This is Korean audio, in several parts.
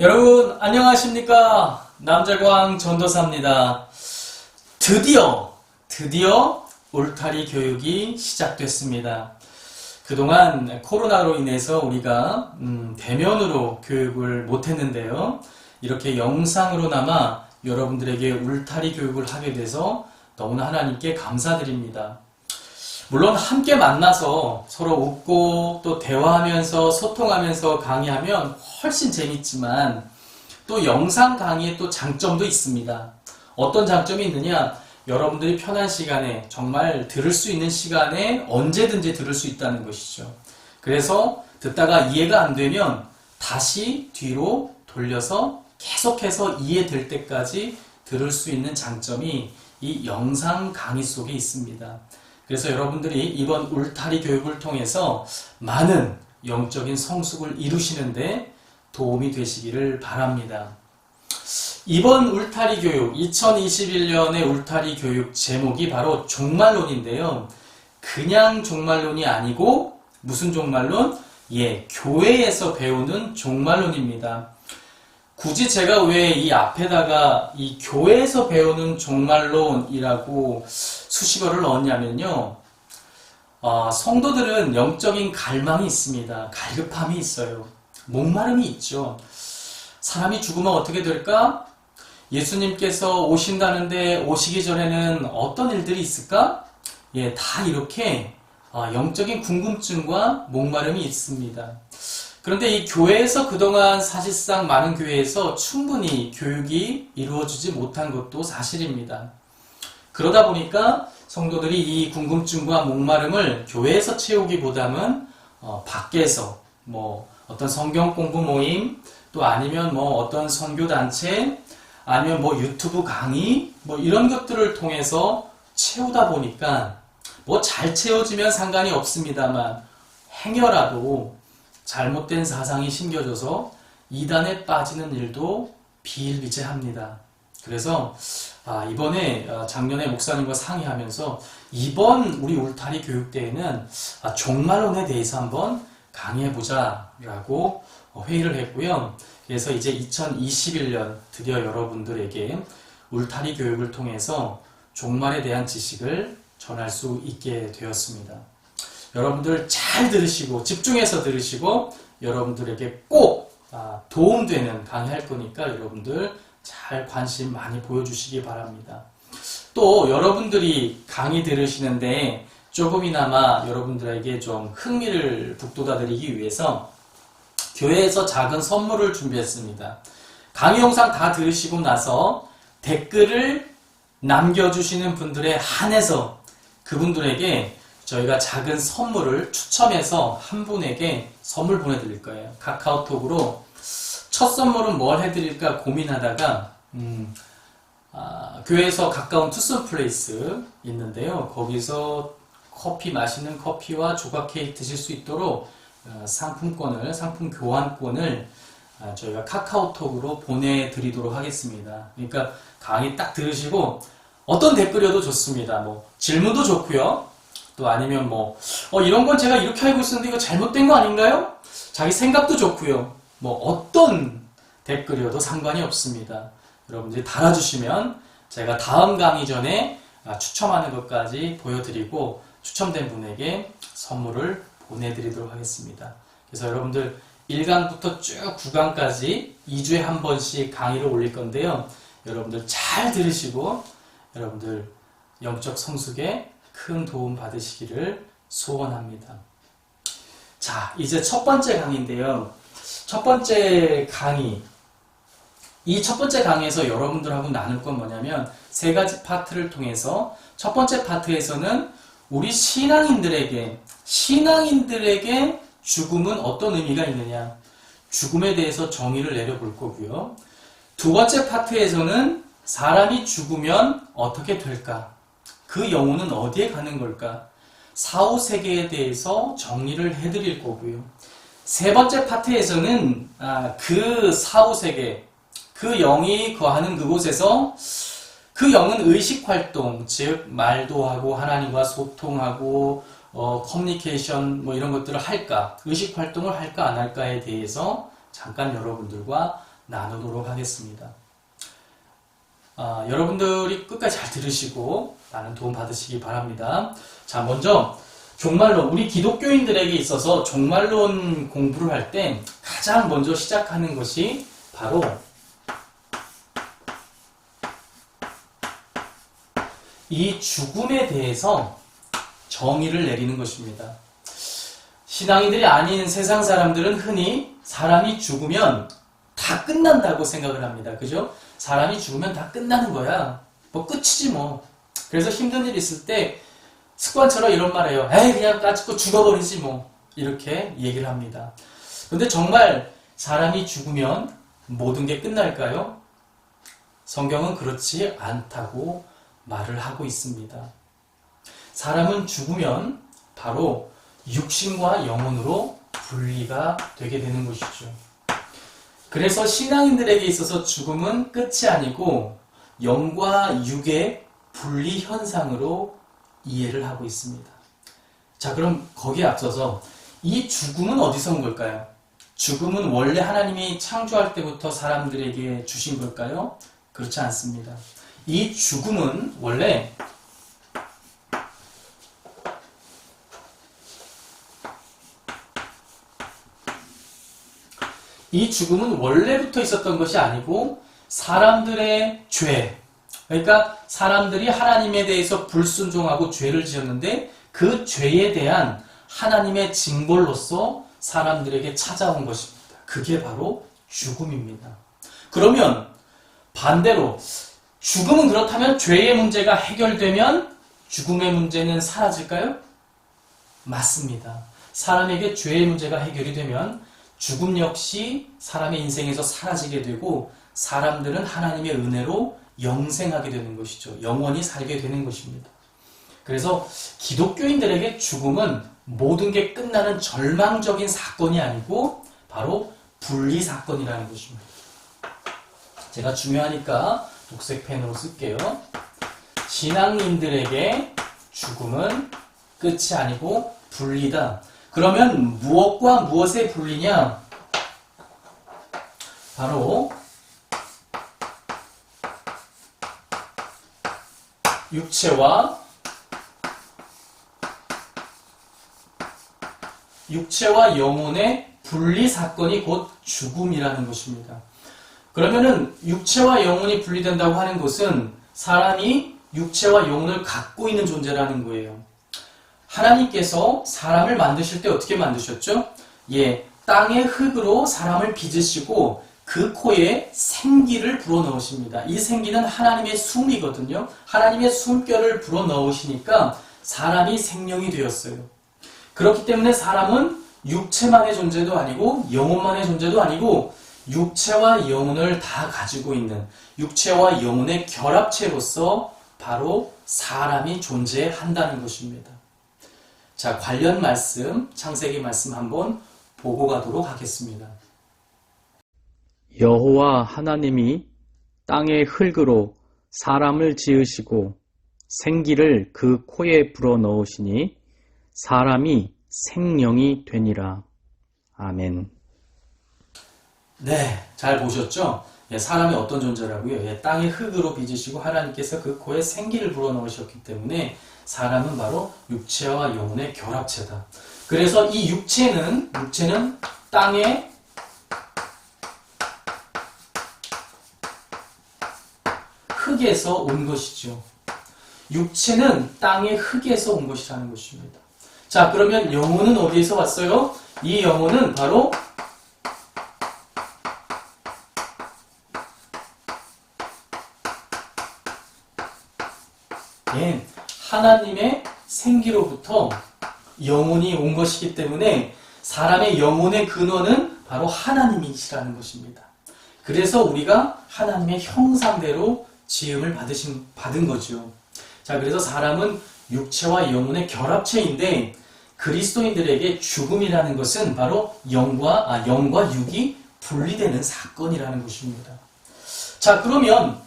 여러분 안녕하십니까? 남자광 전도사입니다. 드디어 울타리 교육이 시작됐습니다. 그동안 코로나로 인해서 우리가 대면으로 교육을 못했는데요. 이렇게 영상으로나마 여러분들에게 울타리 교육을 하게 돼서 너무나 하나님께 감사드립니다. 물론 함께 만나서 서로 웃고 또 대화하면서 소통하면서 강의하면 훨씬 재밌지만 또 영상 강의의 또 장점도 있습니다. 어떤 장점이 있느냐? 여러분들이 편한 시간에 정말 들을 수 있는 시간에 언제든지 들을 수 있다는 것이죠. 그래서 듣다가 이해가 안 되면 다시 뒤로 돌려서 계속해서 이해될 때까지 들을 수 있는 장점이 이 영상 강의 속에 있습니다. 그래서 여러분들이 이번 울타리 교육을 통해서 많은 영적인 성숙을 이루시는데 도움이 되시기를 바랍니다. 이번 울타리 교육, 2021년의 울타리 교육 제목이 바로 종말론인데요. 그냥 종말론이 아니고 무슨 종말론? 교회에서 배우는 종말론입니다. 굳이 제가 왜 이 앞에다가 이 교회에서 배우는 종말론이라고 수식어를 넣었냐면요. 성도들은 영적인 갈망이 있습니다. 갈급함이 있어요. 목마름이 있죠. 사람이 죽으면 어떻게 될까? 예수님께서 오신다는데 오시기 전에는 어떤 일들이 있을까? 다 이렇게 영적인 궁금증과 목마름이 있습니다. 그런데 이 교회에서 그동안 사실상 많은 교회에서 충분히 교육이 이루어지지 못한 것도 사실입니다. 그러다 보니까 성도들이 이 궁금증과 목마름을 교회에서 채우기보다는 밖에서 어떤 성경 공부 모임, 또 아니면 어떤 선교단체, 아니면 유튜브 강의, 이런 것들을 통해서 채우다 보니까 잘 채워지면 상관이 없습니다만 행여라도 잘못된 사상이 심겨져서 이단에 빠지는 일도 비일비재합니다. 그래서 이번에 작년에 목사님과 상의하면서 이번 우리 울타리 교육대회는 종말론에 대해서 한번 강의해보자 라고 회의를 했고요. 그래서 이제 2021년 드디어 여러분들에게 울타리 교육을 통해서 종말에 대한 지식을 전할 수 있게 되었습니다. 여러분들 잘 들으시고 집중해서 들으시고 여러분들에게 꼭 도움되는 강의할 거니까 여러분들 잘 관심 많이 보여주시기 바랍니다. 또 여러분들이 강의 들으시는데 조금이나마 여러분들에게 좀 흥미를 북돋아드리기 위해서 교회에서 작은 선물을 준비했습니다. 강의 영상 다 들으시고 나서 댓글을 남겨주시는 분들에 한해서 그분들에게 저희가 작은 선물을 추첨해서 한 분에게 선물 보내드릴 거예요. 카카오톡으로. 첫 선물은 뭘 해드릴까 고민하다가 교회에서 가까운 투썸플레이스 있는데요. 거기서 맛있는 커피와 조각 케이크 드실 수 있도록 상품 교환권을 저희가 카카오톡으로 보내드리도록 하겠습니다. 그러니까 강의 딱 들으시고 어떤 댓글이어도 좋습니다. 질문도 좋고요. 또 아니면 이런 건 제가 이렇게 알고 있었는데 이거 잘못된 거 아닌가요? 자기 생각도 좋고요. 어떤 댓글이어도 상관이 없습니다. 여러분들이 달아주시면 제가 다음 강의 전에 추첨하는 것까지 보여드리고 추첨된 분에게 선물을 보내드리도록 하겠습니다. 그래서 여러분들 1강부터 쭉 9강까지 2주에 한 번씩 강의를 올릴 건데요. 여러분들 잘 들으시고 여러분들 영적 성숙에 큰 도움 받으시기를 소원합니다. 자, 이제 첫 번째 강의인데요. 첫 번째 강의. 이 첫 번째 강의에서 여러분들하고 나눌 건 뭐냐면 세 가지 파트를 통해서 첫 번째 파트에서는 우리 신앙인들에게 죽음은 어떤 의미가 있느냐. 죽음에 대해서 정의를 내려볼 거고요. 두 번째 파트에서는 사람이 죽으면 어떻게 될까? 그 영혼은 어디에 가는 걸까? 사후세계에 대해서 정리를 해드릴 거고요. 세 번째 파트에서는 그 사후세계, 그 영이 거하는 그곳에서 그 영은 의식활동, 즉 말도 하고 하나님과 소통하고 커뮤니케이션 이런 것들을 할까, 의식활동을 할까 안 할까에 대해서 잠깐 여러분들과 나누도록 하겠습니다. 여러분들이 끝까지 잘 들으시고 많은 도움 받으시기 바랍니다. 자, 먼저 종말론, 우리 기독교인들에게 있어서 종말론 공부를 할 때 가장 먼저 시작하는 것이 바로 이 죽음에 대해서 정의를 내리는 것입니다. 신앙인들이 아닌 세상 사람들은 흔히 사람이 죽으면 다 끝난다고 생각을 합니다. 그죠? 사람이 죽으면 다 끝나는 거야. 뭐 끝이지 뭐. 그래서 힘든 일 있을 때 습관처럼 이런 말 해요. 에이, 그냥 까짓거 죽어버리지 뭐. 이렇게 얘기를 합니다. 근데 정말 사람이 죽으면 모든 게 끝날까요? 성경은 그렇지 않다고 말을 하고 있습니다. 사람은 죽으면 바로 육신과 영혼으로 분리가 되게 되는 것이죠. 그래서 신앙인들에게 있어서 죽음은 끝이 아니고 영과 육의 분리 현상으로 이해를 하고 있습니다. 자, 그럼 거기에 앞서서 이 죽음은 어디서 온 걸까요? 죽음은 원래 하나님이 창조할 때부터 사람들에게 주신 걸까요? 그렇지 않습니다. 이 죽음은 원래 원래부터 있었던 것이 아니고 사람들의 죄, 그러니까 사람들이 하나님에 대해서 불순종하고 죄를 지었는데 그 죄에 대한 하나님의 징벌로서 사람들에게 찾아온 것입니다. 그게 바로 죽음입니다. 그러면 반대로 죽음은 그렇다면 죄의 문제가 해결되면 죽음의 문제는 사라질까요? 맞습니다. 사람에게 죄의 문제가 해결이 되면 죽음 역시 사람의 인생에서 사라지게 되고 사람들은 하나님의 은혜로 영생하게 되는 것이죠. 영원히 살게 되는 것입니다. 그래서 기독교인들에게 죽음은 모든 게 끝나는 절망적인 사건이 아니고 바로 분리 사건이라는 것입니다. 제가 중요하니까 녹색 펜으로 쓸게요. 신앙인들에게 죽음은 끝이 아니고 분리다. 그러면 무엇과 무엇의 분리냐? 바로 육체와 영혼의 분리 사건이 곧 죽음이라는 것입니다. 그러면은 육체와 영혼이 분리된다고 하는 것은 사람이 육체와 영혼을 갖고 있는 존재라는 거예요. 하나님께서 사람을 만드실 때 어떻게 만드셨죠? 땅의 흙으로 사람을 빚으시고 그 코에 생기를 불어넣으십니다. 이 생기는 하나님의 숨이거든요. 하나님의 숨결을 불어넣으시니까 사람이 생명이 되었어요. 그렇기 때문에 사람은 육체만의 존재도 아니고 영혼만의 존재도 아니고 육체와 영혼을 다 가지고 있는 육체와 영혼의 결합체로서 바로 사람이 존재한다는 것입니다. 자, 관련 말씀, 창세기 말씀 한번 보고 가도록 하겠습니다. 여호와 하나님이 땅의 흙으로 사람을 지으시고 생기를 그 코에 불어넣으시니 사람이 생명이 되니라. 아멘. 네, 잘 보셨죠? 사람이 어떤 존재라고요? 땅의 흙으로 빚으시고 하나님께서 그 코에 생기를 불어넣으셨기 때문에 사람은 바로 육체와 영혼의 결합체다. 그래서 이 육체는 땅의 흙에서 온 것이죠. 육체는 땅의 흙에서 온 것이라는 것입니다. 자, 그러면 영혼은 어디에서 왔어요? 이 영혼은 바로 하나님의 생기로부터 영혼이 온 것이기 때문에 사람의 영혼의 근원은 바로 하나님이시라는 것입니다. 그래서 우리가 하나님의 형상대로 지음을 받은 거죠. 자, 그래서 사람은 육체와 영혼의 결합체인데 그리스도인들에게 죽음이라는 것은 바로 영과 육이 분리되는 사건이라는 것입니다. 자, 그러면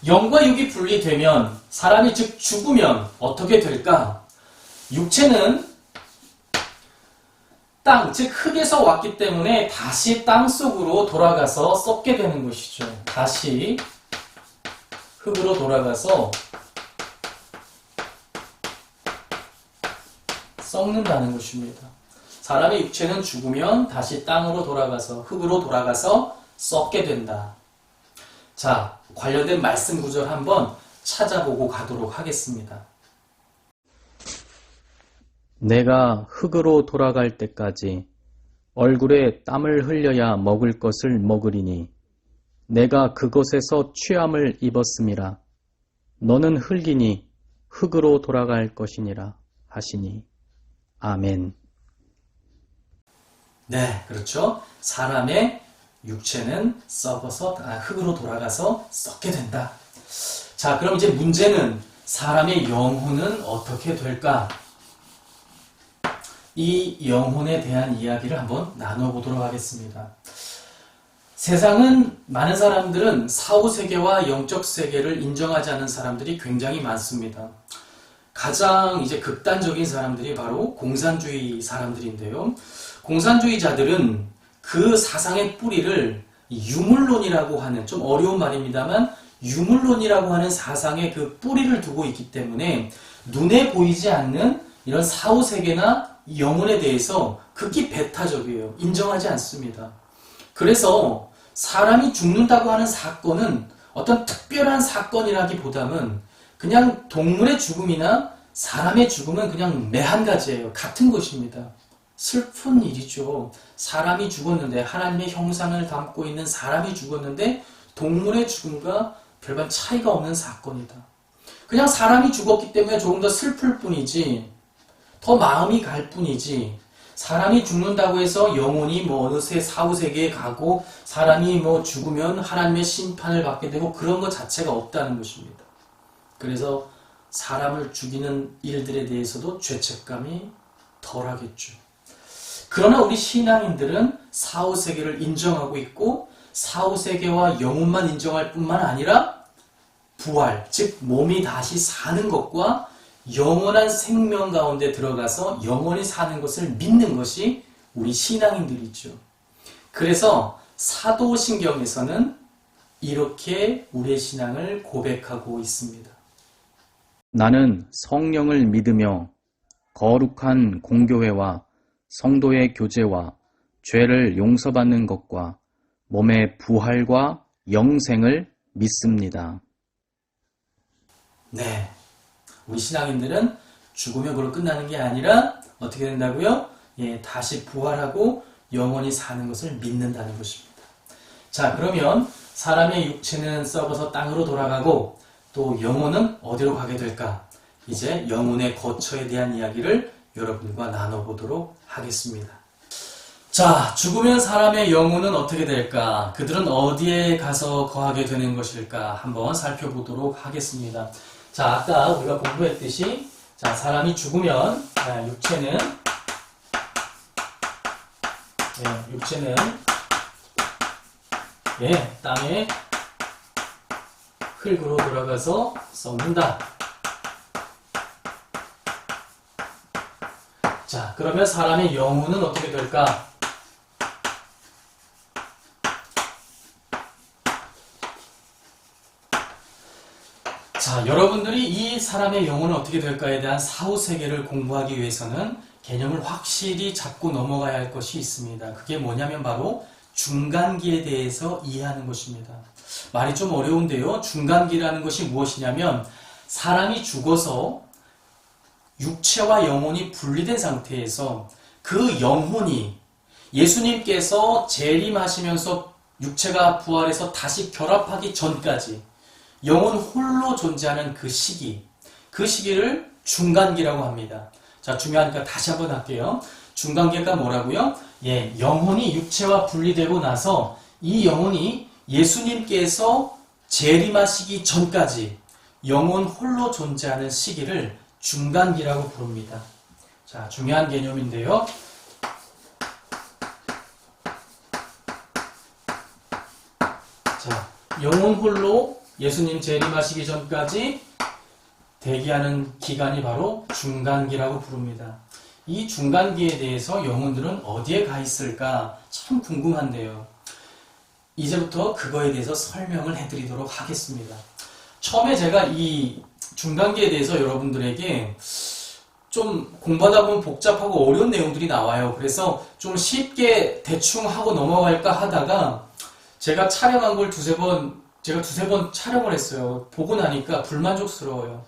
영과 육이 분리되면 사람이 즉 죽으면 어떻게 될까? 육체는 땅, 즉 흙에서 왔기 때문에 다시 땅 속으로 돌아가서 썩게 되는 것이죠. 다시 흙으로 돌아가서 썩는다는 것입니다. 사람의 육체는 죽으면 다시 땅으로 돌아가서 흙으로 돌아가서 썩게 된다. 자, 관련된 말씀 구절 한번 찾아보고 가도록 하겠습니다. 내가 흙으로 돌아갈 때까지 얼굴에 땀을 흘려야 먹을 것을 먹으리니 내가 그것에서 취함을 입었음이라. 너는 흙이니 흙으로 돌아갈 것이니라 하시니. 아멘. 네, 그렇죠. 사람의 육체는 썩어서 흙으로 돌아가서 썩게 된다. 자, 그럼 이제 문제는 사람의 영혼은 어떻게 될까? 이 영혼에 대한 이야기를 한번 나눠보도록 하겠습니다. 세상은 많은 사람들은 사후세계와 영적 세계를 인정하지 않는 사람들이 굉장히 많습니다. 가장 이제 극단적인 사람들이 바로 공산주의 사람들인데요. 공산주의자들은 그 사상의 뿌리를 유물론이라고 하는, 좀 어려운 말입니다만 유물론이라고 하는 사상의 그 뿌리를 두고 있기 때문에 눈에 보이지 않는 이런 사후세계나 영혼에 대해서 극히 배타적이에요. 인정하지 않습니다. 그래서 사람이 죽는다고 하는 사건은 어떤 특별한 사건이라기보다는 그냥 동물의 죽음이나 사람의 죽음은 그냥 매한가지예요. 같은 것입니다. 슬픈 일이죠. 사람이 죽었는데, 하나님의 형상을 담고 있는 사람이 죽었는데 동물의 죽음과 별반 차이가 없는 사건이다. 그냥 사람이 죽었기 때문에 조금 더 슬플 뿐이지, 더 마음이 갈 뿐이지, 사람이 죽는다고 해서 영혼이 뭐 어느새 사후세계에 가고 사람이 뭐 죽으면 하나님의 심판을 받게 되고 그런 것 자체가 없다는 것입니다. 그래서 사람을 죽이는 일들에 대해서도 죄책감이 덜하겠죠. 그러나 우리 신앙인들은 사후세계를 인정하고 있고 사후세계와 영혼만 인정할 뿐만 아니라 부활, 즉 몸이 다시 사는 것과 영원한 생명 가운데 들어가서 영원히 사는 것을 믿는 것이 우리 신앙인들이죠. 그래서 사도신경에서는 이렇게 우리의 신앙을 고백하고 있습니다. 나는 성령을 믿으며 거룩한 공교회와 성도의 교제와 죄를 용서받는 것과 몸의 부활과 영생을 믿습니다. 네, 우리 신앙인들은 죽으면 그걸로 끝나는 게 아니라 어떻게 된다고요? 다시 부활하고 영원히 사는 것을 믿는다는 것입니다. 자, 그러면 사람의 육체는 썩어서 땅으로 돌아가고 또 영혼은 어디로 가게 될까? 이제 영혼의 거처에 대한 이야기를 여러분과 나눠보도록 하겠습니다. 자, 죽으면 사람의 영혼은 어떻게 될까? 그들은 어디에 가서 거하게 되는 것일까? 한번 살펴보도록 하겠습니다. 자, 아까 우리가 공부했듯이, 자, 사람이 죽으면, 육체는 땅에 흙으로 돌아가서 썩는다. 자, 그러면 사람의 영혼은 어떻게 될까? 자, 여러분들이 이 사람의 영혼은 어떻게 될까에 대한 사후세계를 공부하기 위해서는 개념을 확실히 잡고 넘어가야 할 것이 있습니다. 그게 뭐냐면 바로 중간기에 대해서 이해하는 것입니다. 말이 좀 어려운데요. 중간기라는 것이 무엇이냐면 사람이 죽어서 육체와 영혼이 분리된 상태에서 그 영혼이 예수님께서 재림하시면서 육체가 부활해서 다시 결합하기 전까지 영혼 홀로 존재하는 그 시기를 중간기라고 합니다. 자, 중요하니까 다시 한번 할게요. 중간기가 뭐라고요? 영혼이 육체와 분리되고 나서 이 영혼이 예수님께서 재림하시기 전까지 영혼 홀로 존재하는 시기를 중간기라고 부릅니다. 자, 중요한 개념인데요. 자, 영혼 홀로 예수님 재림하시기 전까지 대기하는 기간이 바로 중간기라고 부릅니다. 이 중간기에 대해서 영혼들은 어디에 가 있을까 참 궁금한데요. 이제부터 그거에 대해서 설명을 해드리도록 하겠습니다. 처음에 제가 이 중간기에 대해서 여러분들에게 좀 공부하다 보면 복잡하고 어려운 내용들이 나와요. 그래서 좀 쉽게 대충 하고 넘어갈까 하다가 제가 촬영한 걸 제가 두세 번 촬영을 했어요. 보고 나니까 불만족스러워요.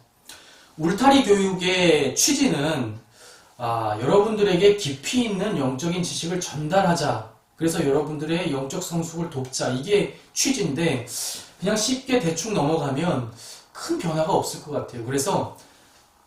울타리 교육의 취지는 여러분들에게 깊이 있는 영적인 지식을 전달하자. 그래서 여러분들의 영적 성숙을 돕자. 이게 취지인데 그냥 쉽게 대충 넘어가면 큰 변화가 없을 것 같아요. 그래서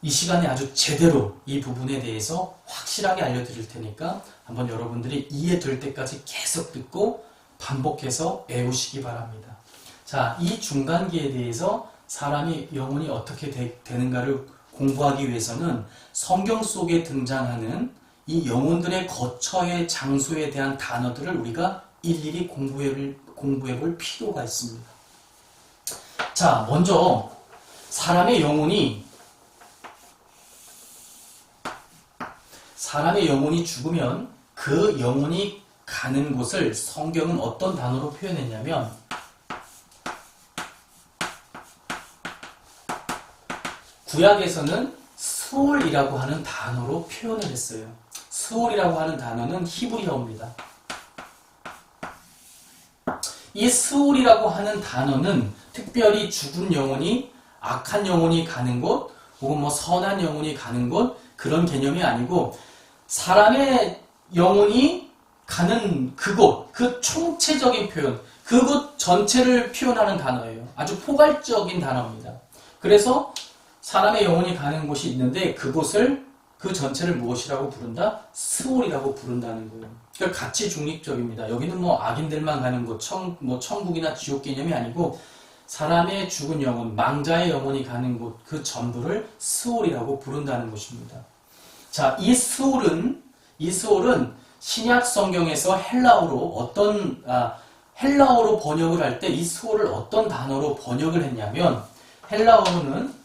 이 시간에 아주 제대로 이 부분에 대해서 확실하게 알려드릴 테니까 한번 여러분들이 이해될 때까지 계속 듣고 반복해서 외우시기 바랍니다. 자, 이 중간기에 대해서 사람이 영혼이 어떻게 되는가를 공부하기 위해서는 성경 속에 등장하는 이 영혼들의 거처의 장소에 대한 단어들을 우리가 일일이 공부해 볼 필요가 있습니다. 자, 먼저 사람의 영혼이 죽으면 그 영혼이 가는 곳을 성경은 어떤 단어로 표현했냐면 구약에서는 스올이라고 하는 단어로 표현을 했어요. 스올이라고 하는 단어는 히브리어입니다. 이 스올이라고 하는 단어는 특별히 죽은 영혼이 악한 영혼이 가는 곳 혹은 선한 영혼이 가는 곳 그런 개념이 아니고 사람의 영혼이 가는 그곳, 그 총체적인 표현, 그곳 전체를 표현하는 단어예요. 아주 포괄적인 단어입니다. 그래서 사람의 영혼이 가는 곳이 있는데 그곳을 그 전체를 무엇이라고 부른다? 스올이라고 부른다는 거예요. 그러니까 가치 중립적입니다. 여기는 악인들만 가는 곳, 천국이나 지옥 개념이 아니고 사람의 죽은 영혼, 망자의 영혼이 가는 곳, 그 전부를 스올이라고 부른다는 것입니다. 자, 이 스올은 신약 성경에서 헬라어로 번역을 할 때 이 스올을 어떤 단어로 번역을 했냐면 헬라어로는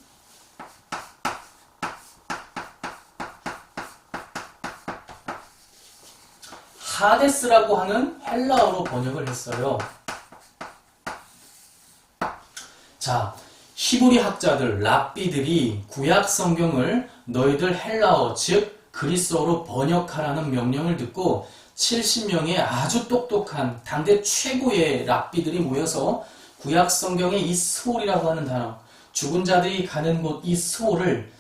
하데스라고 하는 헬라어로 번역을 했어요. 자, 히브리 학자들, 랍비들이 구약 성경을 너희들 헬라어, 즉 그리스어로 번역하라는 명령을 듣고 70명의 아주 똑똑한 당대 최고의 랍비들이 모여서 구약 성경의 이 스올이라고 하는 단어, 죽은 자들이 가는 곳 이 스올을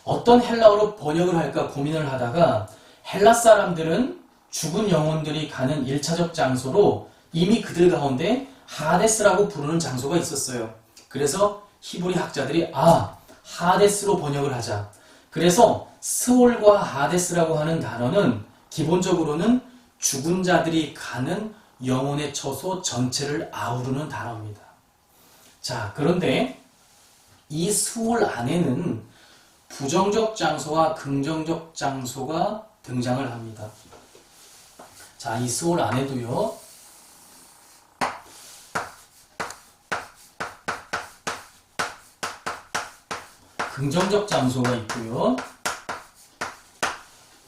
어떤 헬라어로 번역을 할까 고민을 하다가 헬라 사람들은 죽은 영혼들이 가는 1차적 장소로 이미 그들 가운데 하데스라고 부르는 장소가 있었어요. 그래서 히브리 학자들이 하데스로 번역을 하자. 그래서 스올과 하데스라고 하는 단어는 기본적으로는 죽은 자들이 가는 영혼의 처소 전체를 아우르는 단어입니다. 자, 그런데 이 스올 안에는 부정적 장소와 긍정적 장소가 등장을 합니다. 자, 이 스올 안에도요. 긍정적 장소가 있고요.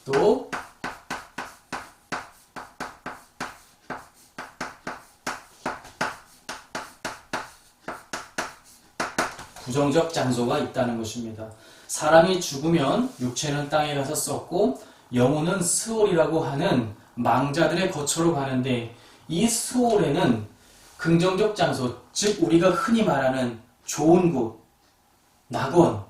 또 부정적 장소가 있다는 것입니다. 사람이 죽으면 육체는 땅에 가서 썩고 영혼은 스올이라고 하는 망자들의 거처로 가는데 이 스올에는 긍정적 장소, 즉 우리가 흔히 말하는 좋은 곳, 낙원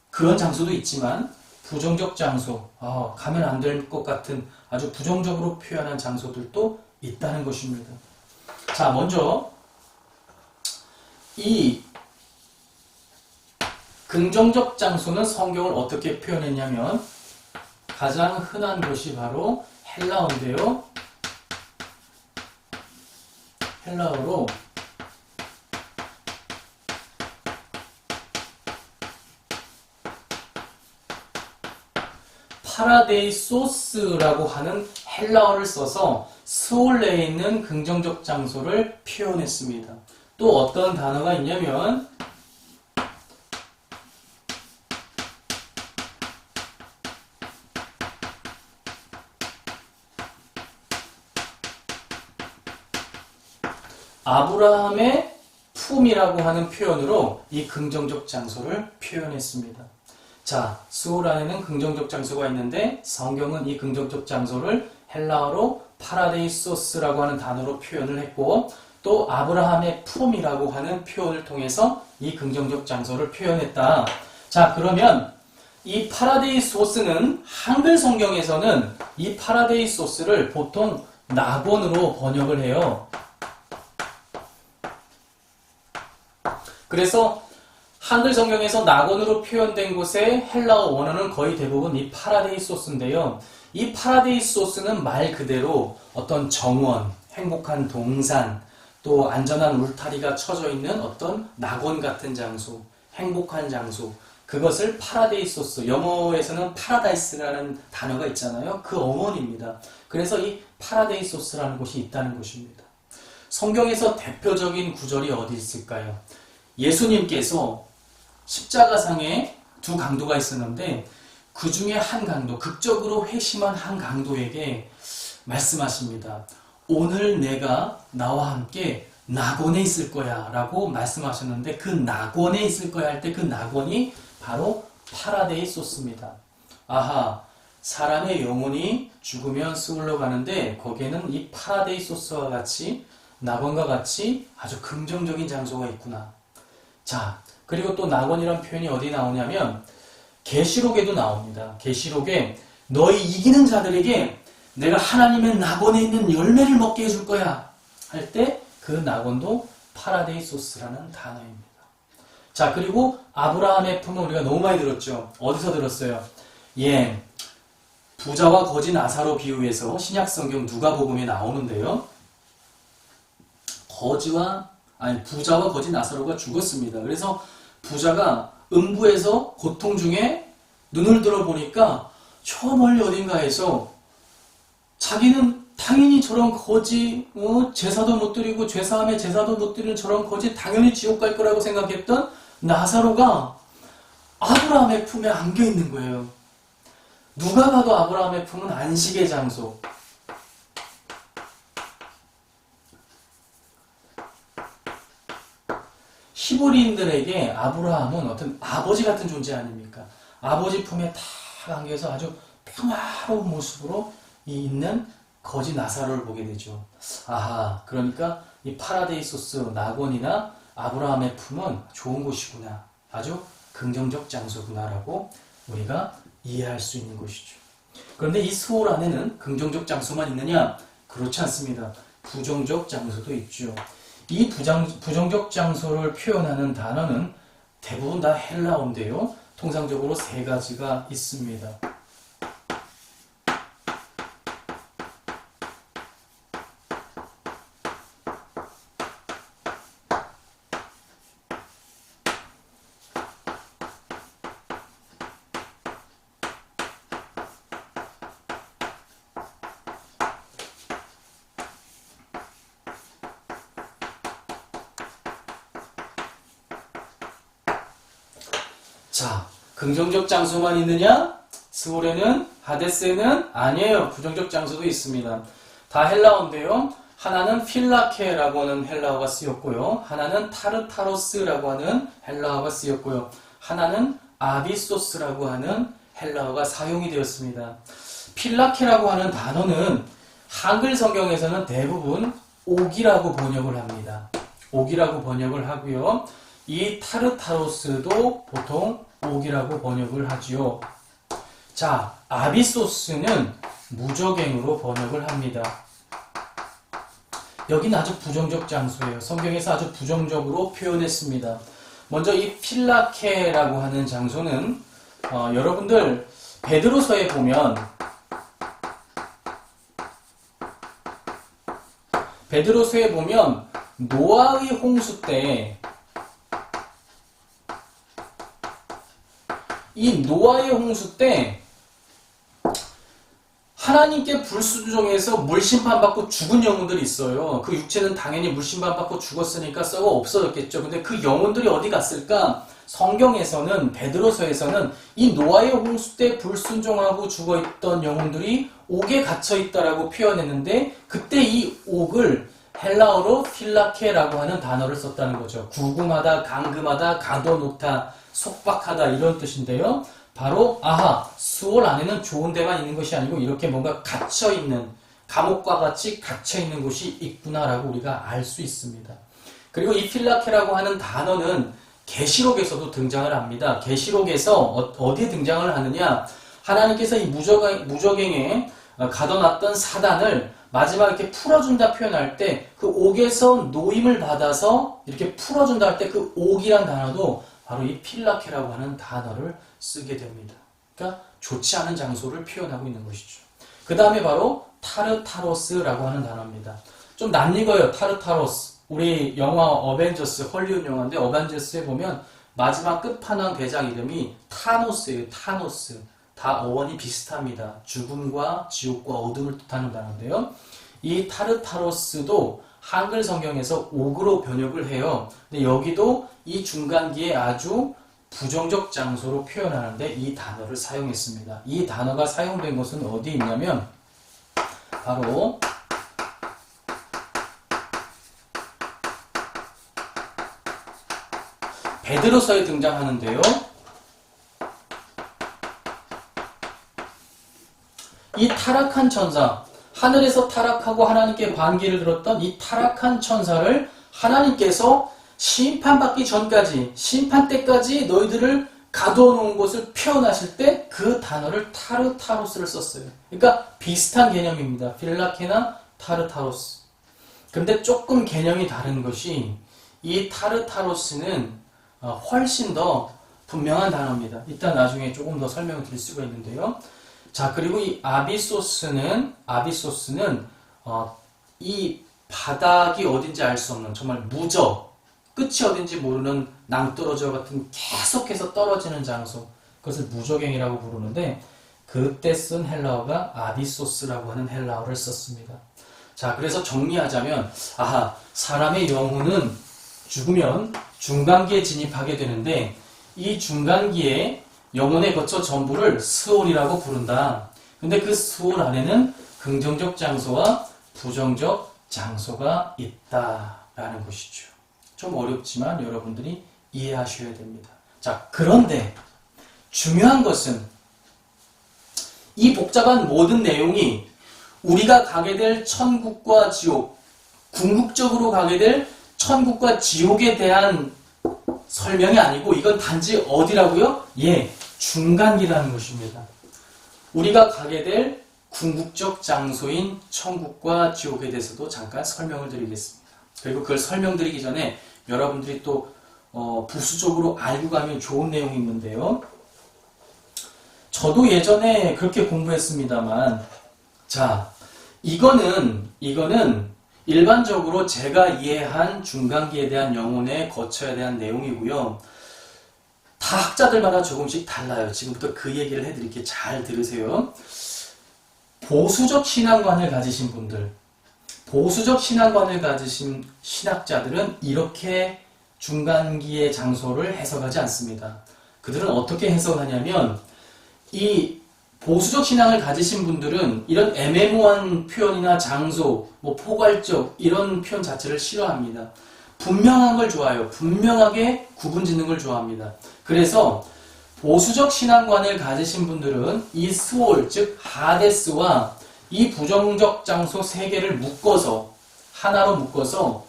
그런 장소도 있지만 부정적 장소, 가면 안 될 것 같은 아주 부정적으로 표현한 장소들도 있다는 것입니다. 자, 먼저 이 긍정적 장소는 성경을 어떻게 표현했냐면 가장 흔한 것이 바로 헬라어인데요. 헬라어로 파라데이소스라고 하는 헬라어를 써서 스올 내에 있는 긍정적 장소를 표현했습니다. 또 어떤 단어가 있냐면 아브라함의 품이라고 하는 표현으로 이 긍정적 장소를 표현했습니다. 자, 스울 안에는 긍정적 장소가 있는데 성경은 이 긍정적 장소를 헬라어로 파라데이소스라고 하는 단어로 표현을 했고 또 아브라함의 품이라고 하는 표현을 통해서 이 긍정적 장소를 표현했다. 자, 그러면 이 파라데이소스는 한글 성경에서는 이 파라데이소스를 보통 낙원으로 번역을 해요. 그래서 한글 성경에서 낙원으로 표현된 곳의 헬라어 원어는 거의 대부분 이 파라데이소스인데요. 이 파라데이소스는 말 그대로 어떤 정원, 행복한 동산, 또 안전한 울타리가 쳐져 있는 어떤 낙원 같은 장소, 행복한 장소, 그것을 파라데이소스, 영어에서는 파라다이스라는 단어가 있잖아요. 그 어원입니다. 그래서 이 파라데이소스라는 곳이 있다는 것입니다. 성경에서 대표적인 구절이 어디 있을까요? 예수님께서 십자가상에 두 강도가 있었는데 그 중에 한 강도, 극적으로 회심한 한 강도에게 말씀하십니다. 오늘 내가 나와 함께 낙원에 있을 거야 라고 말씀하셨는데 그 낙원에 있을 거야 할 때 그 낙원이 바로 파라데이소스입니다. 아하, 사람의 영혼이 죽으면 스울로 가는데 거기에는 이 파라데이소스와 같이 낙원과 같이 아주 긍정적인 장소가 있구나. 자, 그리고 또 낙원이란 표현이 어디 나오냐면 계시록에도 나옵니다. 계시록에 너희 이기는 자들에게 내가 하나님의 낙원에 있는 열매를 먹게 해줄 거야 할 때 그 낙원도 파라데이소스라는 단어입니다. 자, 그리고 아브라함의 품은 우리가 너무 많이 들었죠. 어디서 들었어요? 예, 부자와 거지 나사로 비유해서 신약성경 누가복음에 나오는데요. 부자와 거지 나사로가 죽었습니다. 그래서 부자가 음부에서 고통 중에 눈을 들어 보니까 저 멀리 어딘가에서 자기는 당연히 저런 거지, 제사도 못 드리고 죄사함에 제사도 못 드리는 저런 거지 당연히 지옥 갈 거라고 생각했던 나사로가 아브라함의 품에 안겨 있는 거예요. 누가 봐도 아브라함의 품은 안식의 장소. 히브리인들에게 아브라함은 어떤 아버지 같은 존재 아닙니까? 아버지 품에 딱 안겨서 아주 평화로운 모습으로 있는 거지 나사로를 보게 되죠. 아하, 그러니까 이 파라데이소스 낙원이나 아브라함의 품은 좋은 곳이구나. 아주 긍정적 장소구나라고 우리가 이해할 수 있는 것이죠. 그런데 이 스올 안에는 긍정적 장소만 있느냐? 그렇지 않습니다. 부정적 장소도 있죠. 이 부정적 장소를 표현하는 단어는 대부분 다 헬라어인데요. 통상적으로 세 가지가 있습니다. 자, 긍정적 장소만 있느냐? 스올에는, 하데스에는 아니에요. 부정적 장소도 있습니다. 다 헬라어인데요. 하나는 필라케라고 하는 헬라어가 쓰였고요. 하나는 타르타로스라고 하는 헬라어가 쓰였고요. 하나는 아비소스라고 하는 헬라어가 사용이 되었습니다. 필라케라고 하는 단어는 한글 성경에서는 대부분 옥이라고 번역을 합니다. 옥이라고 번역을 하고요. 이 타르타로스도 보통 옥이라고 번역을 하지요. 자, 아비소스는 무적행으로 번역을 합니다. 여기는 아주 부정적 장소예요. 성경에서 아주 부정적으로 표현했습니다. 먼저 이 필라케라고 하는 장소는 여러분들 베드로서에 보면 노아의 홍수 때 이 노아의 홍수 때 하나님께 불순종해서 물심판받고 죽은 영혼들이 있어요. 그 육체는 당연히 물심판받고 죽었으니까 썩어 없어졌겠죠. 근데 그 영혼들이 어디 갔을까? 성경에서는, 베드로서에서는 이 노아의 홍수 때 불순종하고 죽어있던 영혼들이 옥에 갇혀있다라고 표현했는데 그때 이 옥을 헬라어로 필라케라고 하는 단어를 썼다는 거죠. 구금하다, 감금하다, 가둬놓다, 속박하다 이런 뜻인데요. 바로 수월 안에는 좋은 데만 있는 것이 아니고 이렇게 뭔가 갇혀있는, 감옥과 같이 갇혀있는 곳이 있구나라고 우리가 알 수 있습니다. 그리고 이 필라케라고 하는 단어는 계시록에서도 등장을 합니다. 계시록에서 어디에 등장을 하느냐? 하나님께서 이 무적행에 가둬놨던 사단을 마지막 이렇게 풀어준다 표현할 때 그 옥에서 노임을 받아서 이렇게 풀어준다 할 때 그 옥이란 단어도 바로 이 필라케라고 하는 단어를 쓰게 됩니다. 그러니까 좋지 않은 장소를 표현하고 있는 것이죠. 그 다음에 바로 타르타로스라고 하는 단어입니다. 좀 낯익어요. 타르타로스. 우리 영화 어벤져스, 헐리우드 영화인데 어벤져스에 보면 마지막 끝판왕 대장 이름이 타노스예요. 타노스. 다 어원이 비슷합니다. 죽음과 지옥과 어둠을 뜻하는 단어인데요. 이 타르타로스도 한글 성경에서 옥으로 번역을 해요. 근데 여기도 이 중간기에 아주 부정적 장소로 표현하는데 이 단어를 사용했습니다. 이 단어가 사용된 것은 어디에 있냐면 바로 베드로서에 등장하는데요. 이 타락한 천사, 하늘에서 타락하고 하나님께 반기를 들었던 이 타락한 천사를 하나님께서 심판받기 전까지, 심판 때까지 너희들을 가두어 놓은 곳을 표현하실 때 그 단어를 타르타로스를 썼어요. 그러니까 비슷한 개념입니다. 필라케나 타르타로스. 근데 조금 개념이 다른 것이 이 타르타로스는 훨씬 더 분명한 단어입니다. 이따 나중에 조금 더 설명을 드릴 수가 있는데요. 자, 그리고 이 아비소스는 이 바닥이 어딘지 알 수 없는 정말 무저, 끝이 어딘지 모르는 낭떠러지와 같은 계속해서 떨어지는 장소, 그것을 무저갱이라고 부르는데 그때 쓴 헬라어가 아비소스라고 하는 헬라어를 썼습니다. 자, 그래서 정리하자면 사람의 영혼은 죽으면 중간기에 진입하게 되는데 이 중간기에 영혼의 거처 전부를 스올이라고 부른다. 근데 그 스올 안에는 긍정적 장소와 부정적 장소가 있다라는 것이죠. 좀 어렵지만 여러분들이 이해하셔야 됩니다. 자, 그런데 중요한 것은 이 복잡한 모든 내용이 우리가 가게 될 천국과 지옥, 궁극적으로 가게 될 천국과 지옥에 대한 설명이 아니고 이건 단지 어디라고요? 중간기라는 것입니다. 우리가 가게 될 궁극적 장소인 천국과 지옥에 대해서도 잠깐 설명을 드리겠습니다. 그리고 그걸 설명드리기 전에 여러분들이 또 부수적으로 알고 가면 좋은 내용이 있는데요. 저도 예전에 그렇게 공부했습니다만, 자, 이거는 일반적으로 제가 이해한 중간기에 대한 영혼의 거처에 대한 내용이고요. 다 학자들마다 조금씩 달라요. 지금부터 그 얘기를 해드릴게요. 잘 들으세요. 보수적 신앙관을 가지신 분들, 보수적 신앙관을 가지신 신학자들은 이렇게 중간기의 장소를 해석하지 않습니다. 그들은 어떻게 해석하냐면 이 보수적 신앙을 가지신 분들은 이런 애매모호한 표현이나 장소, 포괄적 이런 표현 자체를 싫어합니다. 분명한 걸 좋아해요. 분명하게 구분 짓는 걸 좋아합니다. 그래서 보수적 신앙관을 가지신 분들은 이 스올, 즉 하데스와 이 부정적 장소 세 개를 묶어서 하나로 묶어서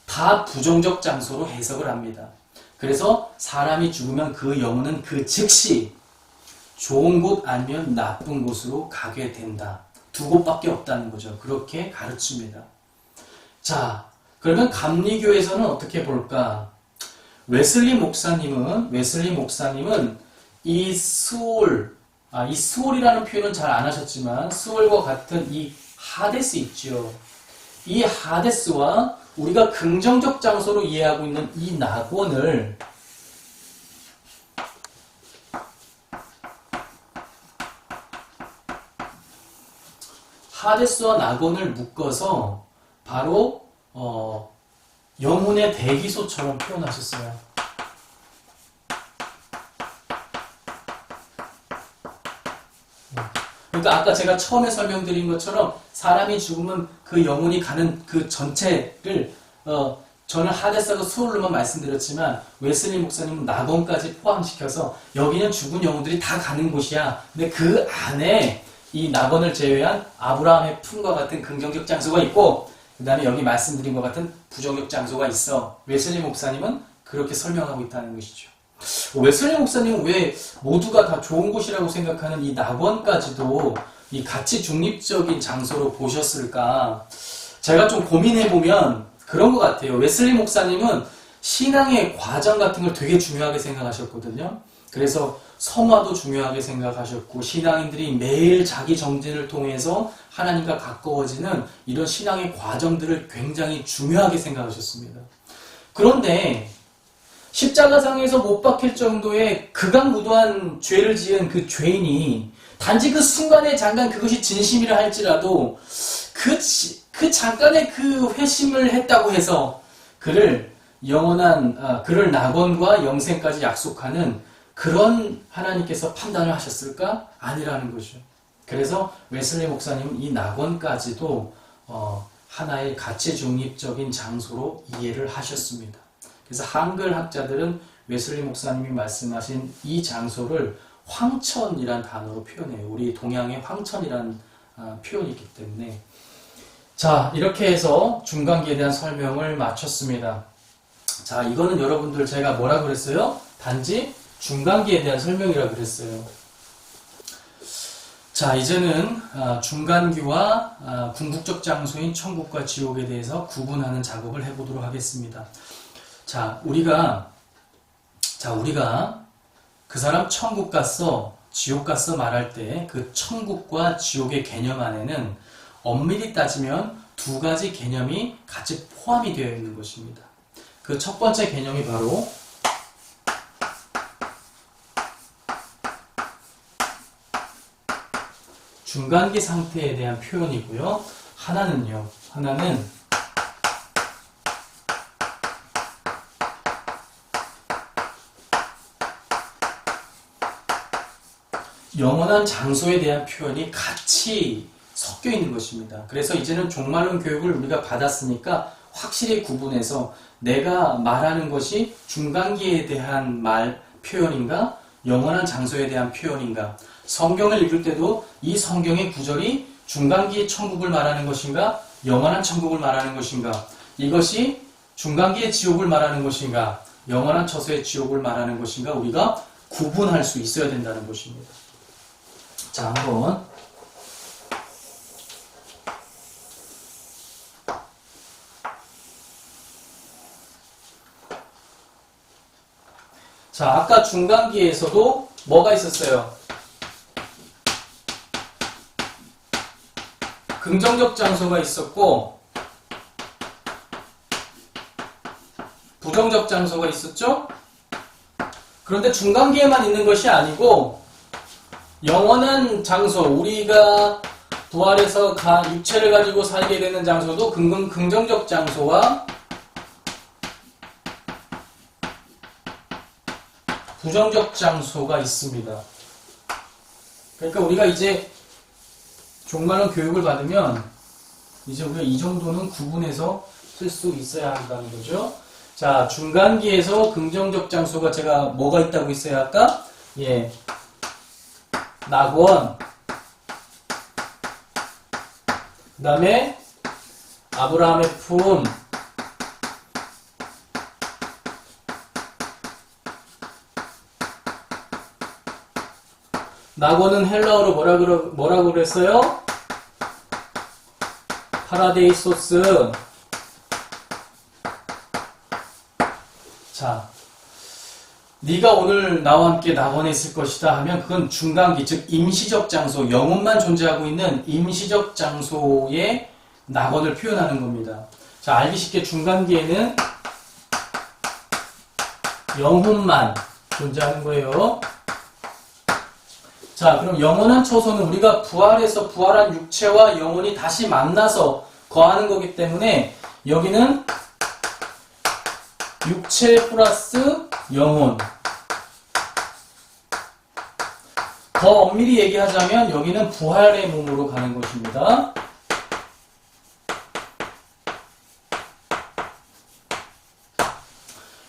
다 부정적 장소로 해석을 합니다. 그래서 사람이 죽으면 그 영혼은 그 즉시 좋은 곳 아니면 나쁜 곳으로 가게 된다. 두 곳밖에 없다는 거죠. 그렇게 가르칩니다. 자, 그러면 감리교에서는 어떻게 볼까? 웨슬리 목사님은 이 스올이라는 표현은 잘 안 하셨지만 스올과 같은 이 하데스 있죠. 이 하데스와 우리가 긍정적 장소로 이해하고 있는 이 낙원을 하데스와 낙원을 묶어서 바로 영혼의 대기소처럼 표현하셨어요. 그러니까 아까 제가 처음에 설명드린 것처럼 사람이 죽으면 그 영혼이 가는 그 전체를 저는 하데스하고 수올로만 말씀드렸지만 웨슬리 목사님은 낙원까지 포함시켜서 여기는 죽은 영혼들이 다 가는 곳이야. 근데 그 안에 이 낙원을 제외한 아브라함의 품과 같은 긍정적 장소가 있고 그 다음에 여기 말씀드린 것 같은 부정적 장소가 있어. 웨슬리 목사님은 그렇게 설명하고 있다는 것이죠. 웨슬리 목사님은 왜 모두가 다 좋은 곳이라고 생각하는 이 낙원까지도 이 가치 중립적인 장소로 보셨을까? 제가 좀 고민해보면 그런 것 같아요. 웨슬리 목사님은 신앙의 과정 같은 걸 되게 중요하게 생각하셨거든요. 그래서 성화도 중요하게 생각하셨고 신앙인들이 매일 자기 정진을 통해서 하나님과 가까워지는 이런 신앙의 과정들을 굉장히 중요하게 생각하셨습니다. 그런데 십자가상에서 못 박힐 정도의 극악무도한 죄를 지은 그 죄인이 단지 그 순간에 잠깐 그것이 진심이라 할지라도 그 잠깐의 그 회심을 했다고 해서 그를 그를 낙원과 영생까지 약속하는 그런 하나님께서 판단을 하셨을까? 아니라는 거죠. 그래서 웨슬리 목사님은 이 낙원까지도 하나의 가치 중립적인 장소로 이해를 하셨습니다. 그래서 한글 학자들은 웨슬리 목사님이 말씀하신 이 장소를 황천이란 단어로 표현해요. 우리 동양의 황천이란 표현이 있기 때문에 자, 이렇게 해서 중간기에 대한 설명을 마쳤습니다. 자, 이거는 여러분들 제가 뭐라 그랬어요? 단지 중간기에 대한 설명이라고 그랬어요. 자, 이제는 중간기와 궁극적 장소인 천국과 지옥에 대해서 구분하는 작업을 해보도록 하겠습니다. 자, 우리가 그 사람 천국 갔어, 지옥 갔어 말할 때 그 천국과 지옥의 개념 안에는 엄밀히 따지면 두 가지 개념이 같이 포함이 되어 있는 것입니다. 그 첫 번째 개념이 바로 중간기 상태에 대한 표현이고요. 하나는 영원한 장소에 대한 표현이 같이 섞여 있는 것입니다. 그래서 이제는 종말론 교육을 우리가 받았으니까 확실히 구분해서 내가 말하는 것이 중간기에 대한 표현인가 영원한 장소에 대한 표현인가, 성경을 읽을 때도 이 성경의 구절이 중간기의 천국을 말하는 것인가 영원한 천국을 말하는 것인가, 이것이 중간기의 지옥을 말하는 것인가 영원한 처소의 지옥을 말하는 것인가 우리가 구분할 수 있어야 된다는 것입니다. 자, 한번 자, 아까 중간기에서도 뭐가 있었어요? 긍정적 장소가 있었고 부정적 장소가 있었죠? 그런데 중간기에만 있는 것이 아니고 영원한 장소, 우리가 부활해서 육체를 가지고 살게 되는 장소도 긍정적 장소와 부정적 장소가 있습니다. 그러니까 우리가 이제 종말론 교육을 받으면 이제 우리가 이 정도는 구분해서 쓸 수 있어야 한다는 거죠. 자, 중간기에서 긍정적 장소가 제가 뭐가 있다고 했어요 아까? 예, 낙원, 그 다음에 아브라함의 품, 낙원은 헬라어로 뭐라고 그랬어요? 파라데이소스. 자, 네가 오늘 나와 함께 낙원에 있을 것이다 하면 그건 중간기, 즉 임시적 장소, 영혼만 존재하고 있는 임시적 장소의 낙원을 표현하는 겁니다. 자, 알기 쉽게 중간기에는 영혼만 존재하는 거예요. 자, 그럼 영원한 처소는 우리가 부활해서 부활한 육체와 영혼이 다시 만나서 거하는 거기 때문에 여기는 육체 플러스 영혼. 더 엄밀히 얘기하자면 여기는 부활의 몸으로 가는 것입니다.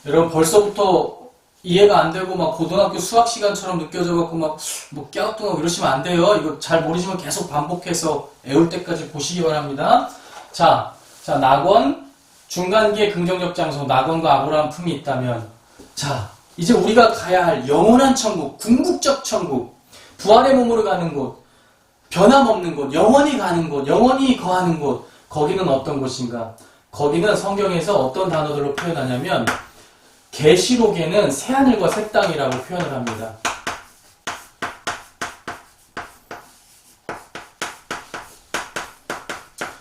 여러분 벌써부터 이해가 안 되고 막 고등학교 수학 시간처럼 느껴져 갖고 막 뭐 깨우뚱하고 이러시면 안 돼요. 이거 잘 모르시면 계속 반복해서 애울 때까지 보시기 바랍니다. 자, 낙원, 중간기의 긍정적 장소, 낙원과 아브라함 품이 있다면, 자, 이제 우리가 가야 할 영원한 천국, 궁극적 천국, 부활의 몸으로 가는 곳, 변함없는 곳, 영원히 가는 곳, 영원히 거하는 곳, 거기는 어떤 곳인가? 거기는 성경에서 어떤 단어들로 표현하냐면 계시록에는 새하늘과 새 땅이라고 표현을 합니다.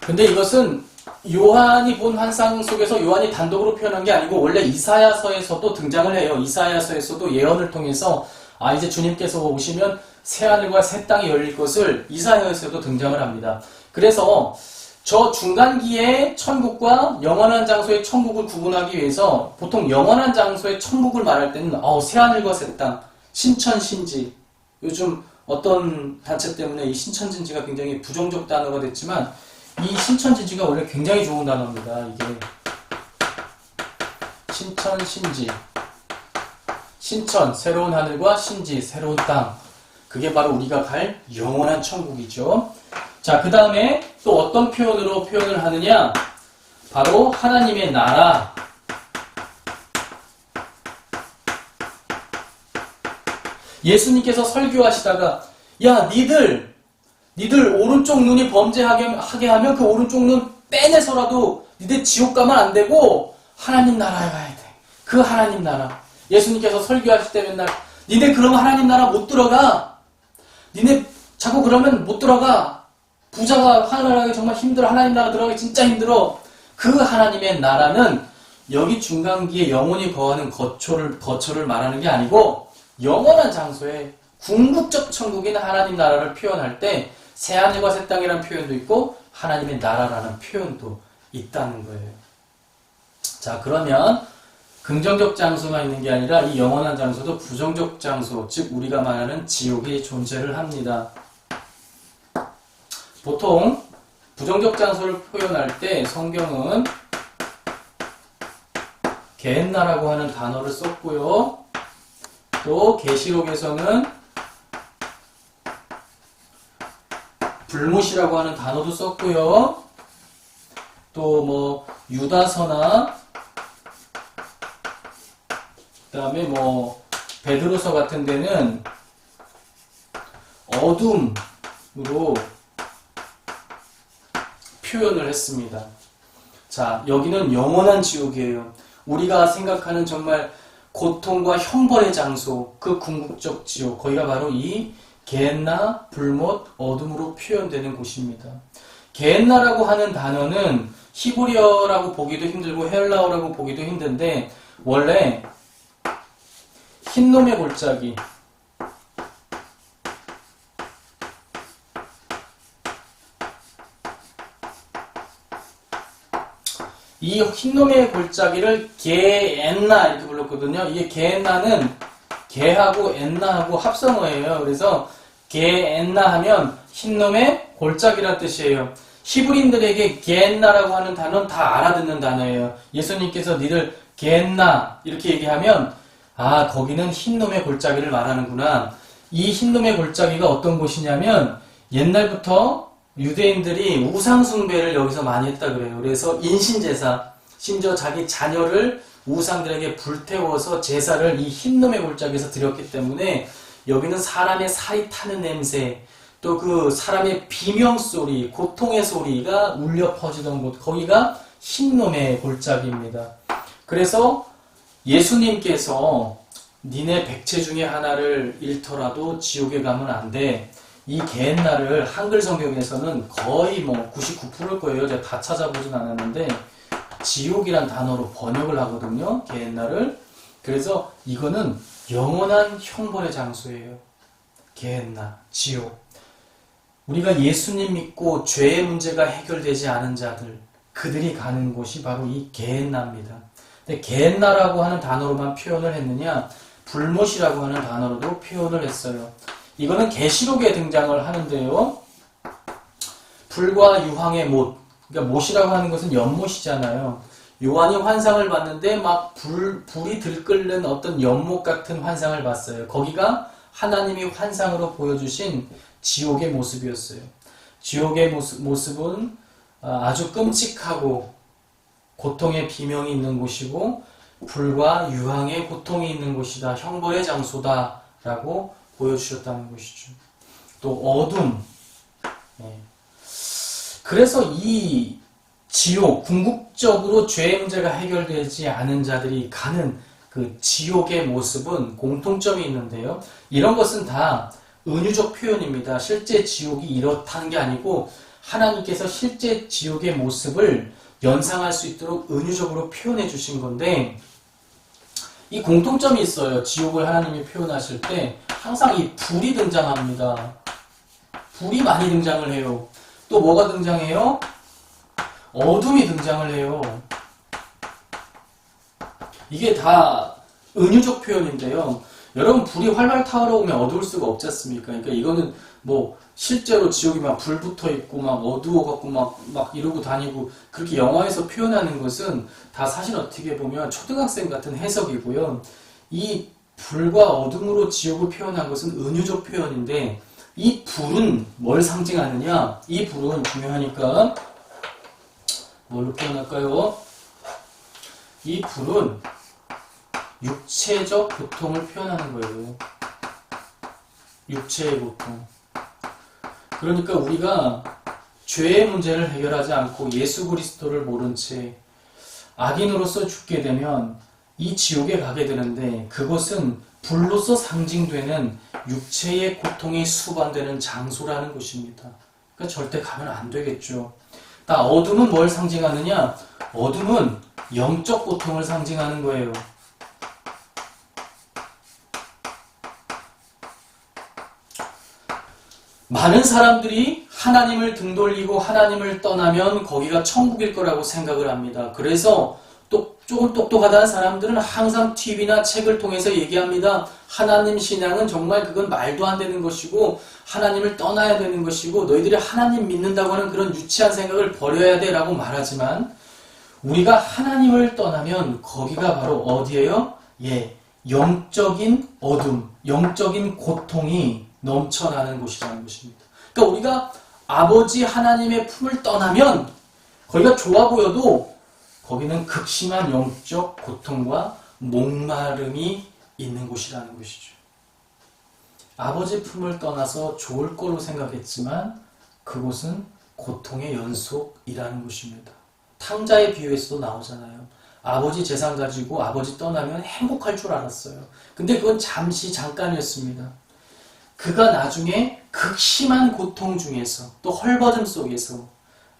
근데 이것은 요한이 본 환상 속에서 요한이 단독으로 표현한 게 아니고 원래 이사야서에서도 등장을 해요. 이사야서에서도 예언을 통해서 이제 주님께서 오시면 새하늘과 새 땅이 열릴 것을 이사야서에서도 등장을 합니다. 그래서 저 중간기의 천국과 영원한 장소의 천국을 구분하기 위해서 보통 영원한 장소의 천국을 말할 때는 새하늘과 새 땅, 신천신지, 요즘 어떤 단체 때문에 이 신천진지가 굉장히 부정적 단어가 됐지만 이 신천진지가 원래 굉장히 좋은 단어입니다. 이게 신천신지, 신천, 새로운 하늘과 신지, 새로운 땅, 그게 바로 우리가 갈 영원한 천국이죠. 자, 그 다음에 또 어떤 표현으로 표현을 하느냐? 바로 하나님의 나라. 예수님께서 설교하시다가 야, 니들 오른쪽 눈이 범죄하게 하면 그 오른쪽 눈 빼내서라도 니들 지옥 가면 안 되고 하나님 나라에 가야 돼. 그 하나님 나라. 예수님께서 설교하실 때 맨날 니네 그러면 하나님 나라 못 들어가. 니네 자꾸 그러면 못 들어가. 부자가 하나님 정말 힘들어. 하나님 나라 들어가기 진짜 힘들어. 그 하나님의 나라는 여기 중간기에 영원히 거하는 거처를 말하는 게 아니고 영원한 장소에 궁극적 천국인 하나님 나라를 표현할 때 새하늘과 새 땅이라는 표현도 있고 하나님의 나라라는 표현도 있다는 거예요. 자, 그러면 긍정적 장소만 있는 게 아니라 이 영원한 장소도 부정적 장소, 즉 우리가 말하는 지옥이 존재를 합니다. 보통 부정적 장소를 표현할 때 성경은 게헨나라고 하는 단어를 썼고요. 또 계시록에서는 불못이라고 하는 단어도 썼고요. 또 뭐 유다서나 그다음에 뭐 베드로서 같은 데는 어둠으로 표현을 했습니다. 자, 여기는 영원한 지옥이에요. 우리가 생각하는 정말 고통과 형벌의 장소, 그 궁극적 지옥, 거기가 바로 이 게헨나, 불못, 어둠으로 표현되는 곳입니다. 게헨나라고 하는 단어는 히브리어라고 보기도 힘들고 헬라어라고 보기도 힘든데 원래 흰놈의 골짜기, 이 흰놈의 골짜기를 게엔나 이렇게 불렀거든요. 이게 게엔나는 게하고 엔나하고 합성어예요. 그래서 게엔나 하면 흰놈의 골짜기란 뜻이에요. 히브리인들에게 게엔나라고 하는 단어는 다 알아듣는 단어예요. 예수님께서 니들 게엔나 이렇게 얘기하면 거기는 흰놈의 골짜기를 말하는구나. 이 흰놈의 골짜기가 어떤 곳이냐면 옛날부터 유대인들이 우상숭배를 여기서 많이 했다 그래요. 그래서 인신제사, 심지어 자기 자녀를 우상들에게 불태워서 제사를 이 흰놈의 골짜기에서 드렸기 때문에 여기는 사람의 살이 타는 냄새, 또 그 사람의 비명소리, 고통의 소리가 울려 퍼지던 곳, 거기가 흰놈의 골짜기입니다. 그래서 예수님께서 니네 백체 중에 하나를 잃더라도 지옥에 가면 안 돼. 이 게헨나를 한글 성경에서는 거의 뭐 99%일 거예요. 제가 다 찾아보진 않았는데 지옥이란 단어로 번역을 하거든요. 게헨나를. 그래서 이거는 영원한 형벌의 장소예요. 게헨나, 지옥. 우리가 예수님 믿고 죄의 문제가 해결되지 않은 자들, 그들이 가는 곳이 바로 이 게헨나입니다. 근데 게헨나라고 하는 단어로만 표현을 했느냐, 불못이라고 하는 단어로도 표현을 했어요. 이거는 계시록에 등장을 하는데요. 불과 유황의 못, 그러니까 못이라고 하는 것은 연못이잖아요. 요한이 환상을 봤는데 막 불이 들끓는 어떤 연못 같은 환상을 봤어요. 거기가 하나님이 환상으로 보여주신 지옥의 모습이었어요. 지옥의 모습은 아주 끔찍하고 고통의 비명이 있는 곳이고 불과 유황의 고통이 있는 곳이다. 형벌의 장소다 라고 보여주셨다는 것이죠. 또 어둠. 그래서 이 지옥, 궁극적으로 죄의 문제가 해결되지 않은 자들이 가는 그 지옥의 모습은 공통점이 있는데요. 이런 것은 다 은유적 표현입니다. 실제 지옥이 이렇다는 게 아니고 하나님께서 실제 지옥의 모습을 연상할 수 있도록 은유적으로 표현해 주신 건데 이 공통점이 있어요. 지옥을 하나님이 표현하실 때 항상 이 불이 등장합니다. 불이 많이 등장을 해요. 또 뭐가 등장해요? 어둠이 등장을 해요. 이게 다 은유적 표현인데요. 여러분 불이 활활 타오르면 어두울 수가 없지 않습니까? 그러니까 이거는 뭐 실제로 지옥이 막 불 붙어 있고 막 어두워갖고 막 이러고 다니고 그렇게 영화에서 표현하는 것은 다 사실 어떻게 보면 초등학생 같은 해석이고요. 이 불과 어둠으로 지옥을 표현한 것은 은유적 표현인데 이 불은 뭘 상징하느냐? 이 불은 중요하니까 뭘로 표현할까요? 이 불은 육체적 고통을 표현하는 거예요. 육체의 고통. 그러니까 우리가 죄의 문제를 해결하지 않고 예수 그리스도를 모른 채 악인으로서 죽게 되면 이 지옥에 가게 되는데 그것은 불로서 상징되는 육체의 고통이 수반되는 장소라는 것입니다. 그러니까 절대 가면 안 되겠죠. 어둠은 뭘 상징하느냐? 어둠은 영적 고통을 상징하는 거예요. 많은 사람들이 하나님을 등돌리고 하나님을 떠나면 거기가 천국일 거라고 생각을 합니다. 그래서 조금 똑똑하다는 사람들은 항상 TV나 책을 통해서 얘기합니다. 하나님 신앙은 정말 그건 말도 안 되는 것이고 하나님을 떠나야 되는 것이고 너희들이 하나님 믿는다고 하는 그런 유치한 생각을 버려야 돼 라고 말하지만 우리가 하나님을 떠나면 거기가 바로 어디예요? 영적인 어둠, 영적인 고통이 넘쳐나는 곳이라는 것입니다. 그러니까 우리가 아버지 하나님의 품을 떠나면 거기가 좋아 보여도 거기는 극심한 영적 고통과 목마름이 있는 곳이라는 것이죠. 아버지 품을 떠나서 좋을 거로 생각했지만 그곳은 고통의 연속이라는 것입니다. 탕자의 비유에서도 나오잖아요. 아버지 재산 가지고 아버지 떠나면 행복할 줄 알았어요. 근데 그건 잠깐이었습니다. 그가 나중에 극심한 고통 중에서 또 헐벗음 속에서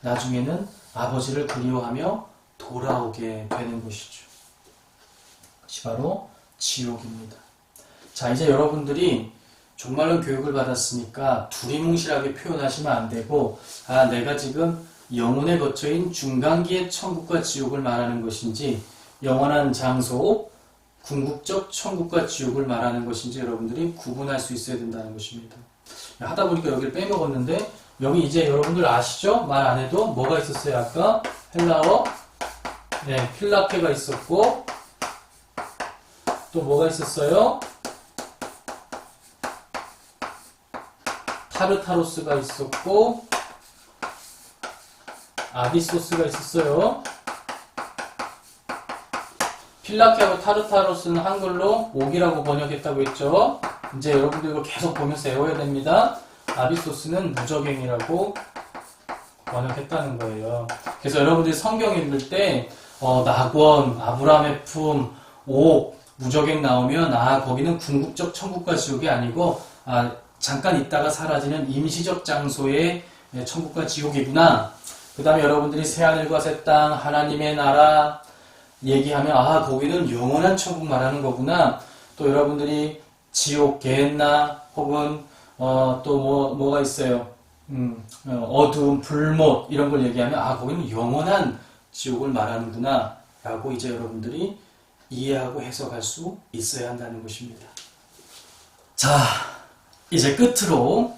나중에는 아버지를 그리워하며 돌아오게 되는 것이죠. 그것이 바로 지옥입니다. 자, 이제 여러분들이 종말론 교육을 받았으니까 두리뭉실하게 표현하시면 안 되고 내가 지금 영혼의 거처인 중간기의 천국과 지옥을 말하는 것인지 영원한 장소, 궁극적 천국과 지옥을 말하는 것인지 여러분들이 구분할 수 있어야 된다는 것입니다. 하다 보니까 여기를 빼먹었는데 여기 이제 여러분들 아시죠? 말 안 해도 뭐가 있었어요? 아까 헬라어 필라케가 있었고 또 뭐가 있었어요? 타르타로스가 있었고 아비소스가 있었어요. 필라케하고 타르타로스는 한글로 옥이라고 번역했다고 했죠. 이제 여러분들 이거 계속 보면서 외워야 됩니다. 아비소스는 무적행이라고 번역했다는 거예요. 그래서 여러분들이 성경 읽을 때 낙원, 아브라함의 품, 옥, 무적행 나오면 거기는 궁극적 천국과 지옥이 아니고 잠깐 있다가 사라지는 임시적 장소의 천국과 지옥이구나. 그 다음에 여러분들이 새하늘과 새 땅, 하나님의 나라 얘기하면 거기는 영원한 천국 말하는 거구나. 또 여러분들이 지옥, 게헨나 혹은 또 뭐가 있어요? 어두움, 불못 이런 걸 얘기하면 거기는 영원한 지옥을 말하는구나 라고 이제 여러분들이 이해하고 해석할 수 있어야 한다는 것입니다. 자, 이제 끝으로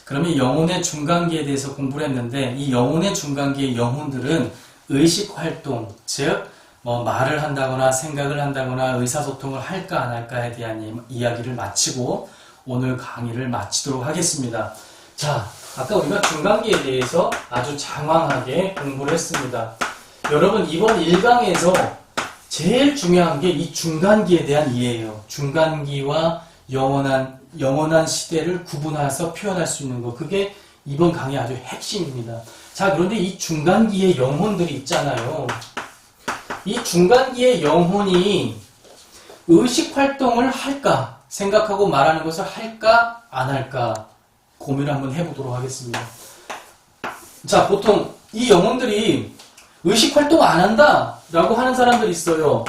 그러면 영혼의 중간기에 대해서 공부를 했는데 이 영혼의 중간기의 영혼들은 의식활동, 즉 말을 한다거나 생각을 한다거나 의사소통을 할까 안 할까에 대한 이야기를 마치고 오늘 강의를 마치도록 하겠습니다. 자, 아까 우리가 중간기에 대해서 아주 장황하게 공부를 했습니다. 여러분 이번 1강에서 제일 중요한 게 이 중간기에 대한 이해예요. 중간기와 영원한 시대를 구분해서 표현할 수 있는 거. 그게 이번 강의 아주 핵심입니다. 자, 그런데 이 중간기의 영혼들이 있잖아요. 이 중간기의 영혼이 의식활동을 할까? 생각하고 말하는 것을 할까? 안 할까? 고민을 한번 해보도록 하겠습니다. 자, 보통 이 영혼들이 의식활동 안 한다 라고 하는 사람들이 있어요.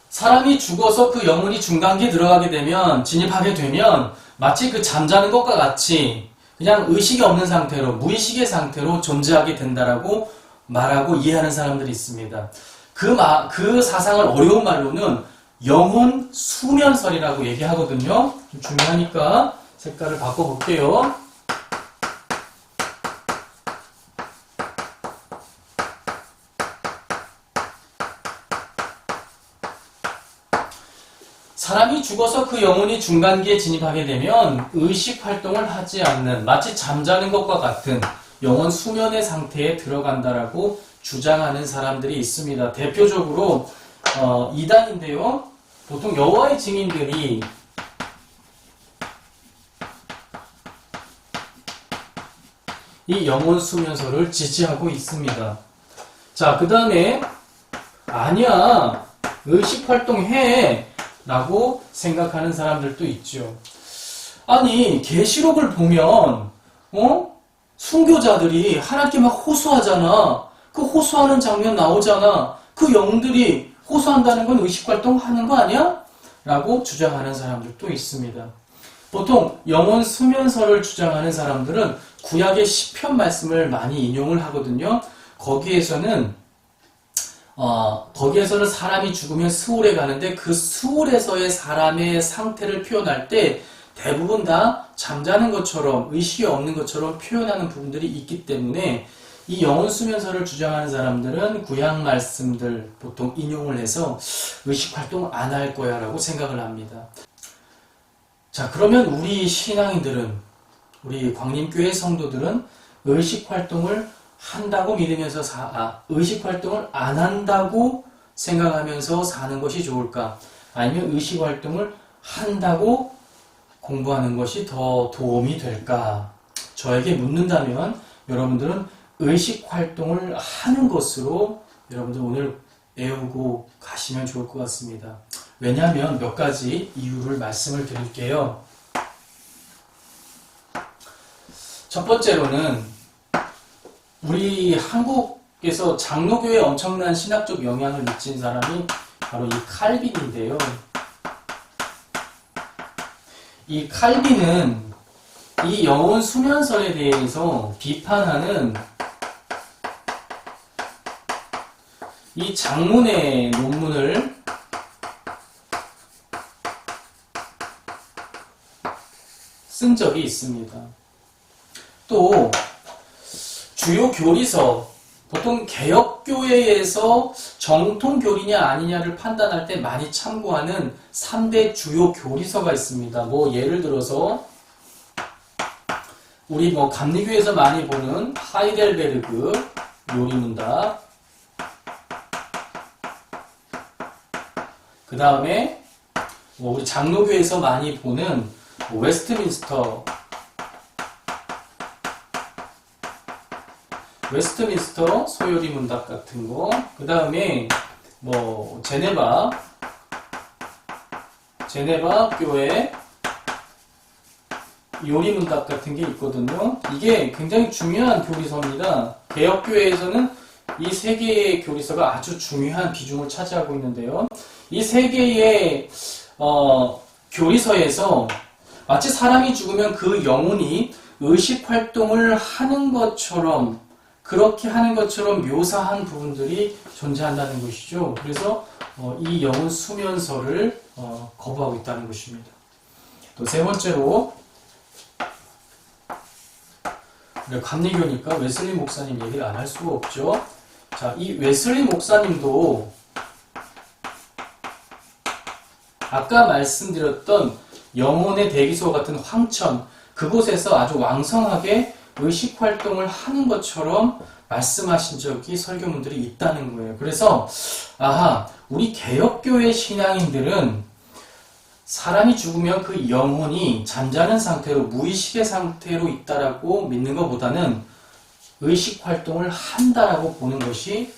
사람이 죽어서 그 영혼이 중간기에 들어가게 되면, 진입하게 되면 마치 그 잠자는 것과 같이 그냥 의식이 없는 상태로, 무의식의 상태로 존재하게 된다라고 말하고 이해하는 사람들이 있습니다. 그 사상을 어려운 말로는 영혼 수면설이라고 얘기하거든요. 좀 중요하니까 색깔을 바꿔볼게요. 사람이 죽어서 그 영혼이 중간기에 진입하게 되면 의식활동을 하지 않는, 마치 잠자는 것과 같은 영혼 수면의 상태에 들어간다라고 주장하는 사람들이 있습니다. 대표적으로 이단인데요. 보통 여호와의 증인들이 이 영혼 수면설을 지지하고 있습니다. 자, 그 다음에 아니야, 의식활동해 라고 생각하는 사람들도 있죠. 아니, 계시록을 보면 순교자들이 하나님께 막 호소하잖아. 그 호소하는 장면 나오잖아. 그 영들이 호소한다는 건 의식활동 하는 거 아니야? 라고 주장하는 사람들도 있습니다. 보통 영혼 수면설을 주장하는 사람들은 구약의 시편 말씀을 많이 인용을 하거든요. 거기에서는 사람이 죽으면 스올에 가는데 그 스올에서의 사람의 상태를 표현할 때 대부분 다 잠자는 것처럼, 의식이 없는 것처럼 표현하는 부분들이 있기 때문에 이 영혼 수면설을 주장하는 사람들은 구약 말씀들 보통 인용을 해서 의식활동 안 할 거야 라고 생각을 합니다. 자, 그러면 우리 신앙인들은, 우리 광림교회 성도들은 의식활동을 한다고 믿으면서 의식활동을 안 한다고 생각하면서 사는 것이 좋을까? 아니면 의식활동을 한다고 공부하는 것이 더 도움이 될까? 저에게 묻는다면 여러분들은 의식활동을 하는 것으로 여러분들 오늘 외우고 가시면 좋을 것 같습니다. 왜냐하면 몇 가지 이유를 말씀을 드릴게요. 첫 번째로는 우리 한국에서 장로교에 엄청난 신학적 영향을 미친 사람이 바로 이 칼빈인데요. 이 칼빈은 이 영혼 수면설에 대해서 비판하는 이 장문의 논문을 쓴 적이 있습니다. 또 주요 교리서, 보통 개혁교회에서 정통교리냐 아니냐를 판단할 때 많이 참고하는 3대 주요 교리서가 있습니다. 예를 들어서 우리 감리교에서 많이 보는 하이델베르그 요리문답, 그 다음에 우리 장로교에서 많이 보는 웨스트민스터 소요리 문답 같은 거, 그 다음에 제네바 교회 요리 문답 같은 게 있거든요. 이게 굉장히 중요한 교리서입니다. 개혁교회에서는 이 세 개의 교리서가 아주 중요한 비중을 차지하고 있는데요. 이 세 개의 교리서에서 마치 사람이 죽으면 그 영혼이 의식활동을 하는 것처럼, 그렇게 하는 것처럼 묘사한 부분들이 존재한다는 것이죠. 그래서 이 영혼 수면설을 거부하고 있다는 것입니다. 또 세 번째로, 감리교니까 웨슬리 목사님 얘기를 안 할 수가 없죠. 자, 이 웨슬리 목사님도 아까 말씀드렸던 영혼의 대기소 같은 황천, 그곳에서 아주 왕성하게 의식활동을 하는 것처럼 말씀하신 적이 설교문들이 있다는 거예요. 그래서 우리 개혁교회 신앙인들은 사람이 죽으면 그 영혼이 잠자는 상태로, 무의식의 상태로 있다라고 믿는 것보다는 의식활동을 한다라고 보는 것이